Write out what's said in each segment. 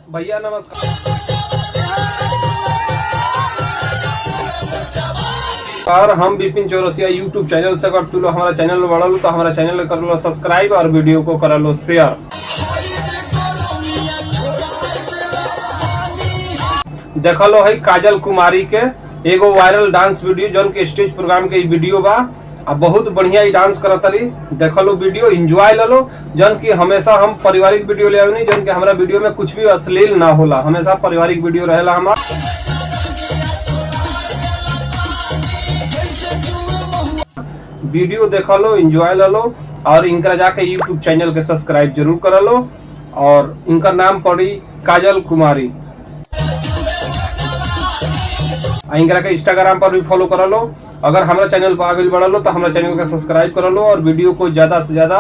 भैया नमस्कार। हम विपिन चौरसिया यूट्यूब चैनल से अगर तू लोग हमारा चैनल में बढ़ल तो हमारा चैनल कर लो सब्सक्राइब और वीडियो को कर लो शेयर। देख लो है काजल कुमारी के एगो वायरल डांस वीडियो जौन के स्टेज प्रोग्राम के वीडियो बा। अब बहुत बढ़िया ही डांस करतरी। देख लो वीडियो एंजॉय ले लो। जौन की हमेशा हम पारिवारिक वीडियो ले आवे, जौन की हमारा वीडियो में कुछ भी अश्लील ना होला, हमेशा पारिवारिक वीडियो रहेला हमारा। वीडियो देख लो, एंजॉय ले लो और इनका जाके यूट्यूब चैनल के सब्सक्राइब जरूर कर लो। और इनका नाम पड़ी काजल कुमारी। इनका के इंस्टाग्राम पर भी फॉलो कर लो। अगर हमारा चैनल पर आगे बढ़ लो तो हमारा चैनल का सब्सक्राइब कर लो और वीडियो को ज्यादा से ज्यादा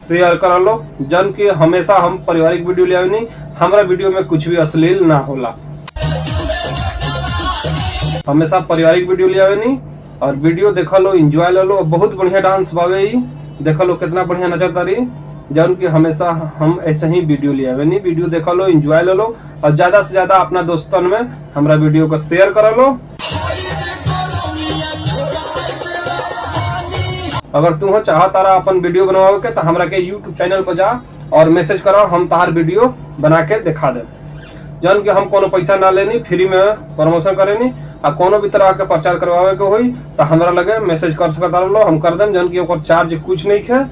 शेयर कर लो। जन की हमेशा हम पारिवारिक वीडियो ले आवे, हमारा वीडियो में कुछ भी अश्लील ना होला, हमेशा पारिवारिक वीडियो ले आवे और वीडियो देख लो, एंजॉय ले लो। बहुत बढ़िया डांस बावे, देख लो कितना बढ़िया नचतारी। जौन की हमेशा हम ऐसे ही वीडियो ले आवे, वीडियो देख लो, एंजॉय ले लो और ज्यादा से ज्यादा अपना दोस्तन में हमारा वीडियो को शेयर कर लो। अगर तू चाहता रहा अपन वीडियो बनवावे के तो हमरा के यूट्यूब चैनल पर जा और मैसेज करो, हम तार वीडियो बना के दिखा दे। जौन की हम कोनो पैसा ना लेनी, फ्री में प्रमोशन करेनी। आ कोनो भी तरह के प्रचार करवावे के होई तो हमरा लगे मैसेज कर सकता रहो, हम कर देम। जौन की ओकर चार्ज कुछ नहीं है।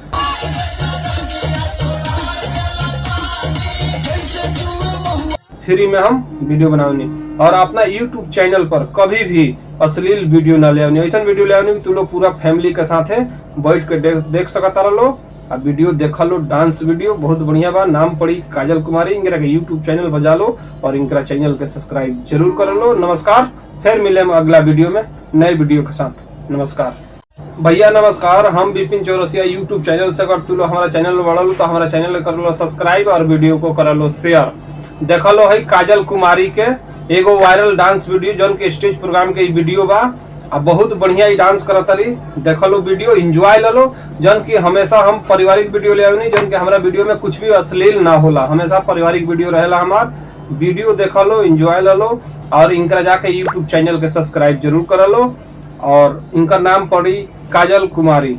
फ्री में हम वीडियो बनावनी और अपना यूट्यूब चैनल पर कभी भी अश्लील वीडियो ना ले आवनी। ऐसा वीडियो ले आवनी तू लोग पूरा फैमिली के साथ बैठ के देख सकता रहो। अब वीडियो देख लो, डांस वीडियो बहुत बढ़िया बा। नाम पड़ी काजल कुमारी। इनका के यूट्यूब चैनल बजा लो और इनका चैनल के सब्सक्राइब जरूर कर लो। नमस्कार, फिर मिले हम अगला वीडियो में नए वीडियो के साथ। नमस्कार भैया नमस्कार। हम विपिन चौरसिया यूट्यूब चैनल से अगर तू लोग हमारा चैनल में बढ़ल तो हमारा चैनल कर लो सब्सक्राइब और वीडियो को कर लो शेयर। देख लो है काजल कुमारी के एगो वायरल डांस वीडियो जौन के स्टेज प्रोग्राम के वीडियो बा। अब बहुत बढ़िया ही डांस करतरी। देख लो वीडियो, एंजॉय ले लो। जौन की हमेशा हम पारिवारिक वीडियो ले आवे, जौन की हमारा वीडियो में कुछ भी अश्लील ना होला, हमेशा पारिवारिक वीडियो रहेला हमार। वीडियो देख लो, एंजॉय ले लो और इनका जाके यूट्यूब चैनल के सब्सक्राइब जरूर कर लो। और इनका नाम पड़ी काजल कुमारी।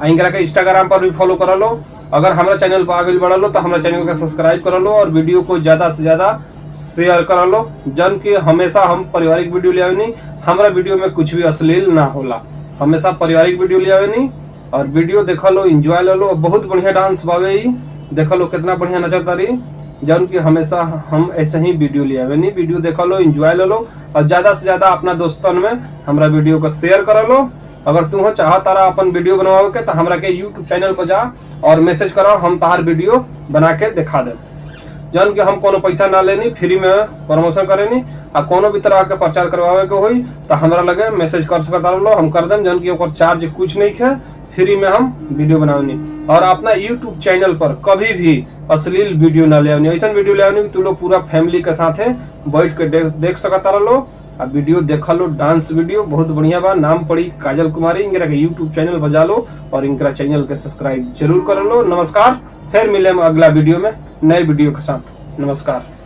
इनका के इंस्टाग्राम पर भी फॉलो कर लो। अगर हमारा चैनल पर आगे बढ़ लो तो हमारा चैनल का सब्सक्राइब कर लो और वीडियो को ज्यादा से ज्यादा शेयर कर लो। जन की हमेशा हम पारिवारिक वीडियो ले आवे, हमारा वीडियो में कुछ भी अश्लील ना होला, हमेशा पारिवारिक वीडियो ले आवे और वीडियो देख लो, एंजॉय ले लो। बहुत बढ़िया डांस बावे, देख लो कितना बढ़िया नचतारी। जन की हमेशा हम ऐसे ही वीडियो ले आवे, वीडियो देख लो, एंजॉय ले लो और ज्यादा से ज्यादा अपना दोस्तन में हमारा वीडियो को शेयर कर लो। अगर तू चाहता रहा अपन वीडियो बनवावे के तो हमरा के यूट्यूब चैनल पर जा और मैसेज करो, हम तार वीडियो बना के दिखा दे। जौन की हम कोनो पैसा ना लेनी, फ्री में प्रमोशन करेनी। आ कोनो भी तरह के प्रचार करवावे के होई तो हमरा लगे मैसेज कर सकता रहो, हम कर देम। जौन की ओकर चार्ज कुछ नहीं है। फ्री में हम वीडियो बनावनी और अपना यूट्यूब चैनल पर कभी भी अश्लील वीडियो ना ले आवनी। ऐसा वीडियो ले आवनी तू लोग पूरा फैमिली के साथ बैठ के देख सकता रहो। अब वीडियो देख लो, डांस वीडियो बहुत बढ़िया बा। नाम पड़ी काजल कुमारी। इनका के यूट्यूब चैनल बजा लो और इनका चैनल के सब्सक्राइब जरूर कर लो। नमस्कार, फिर मिले हम अगला वीडियो में नए वीडियो के साथ। नमस्कार।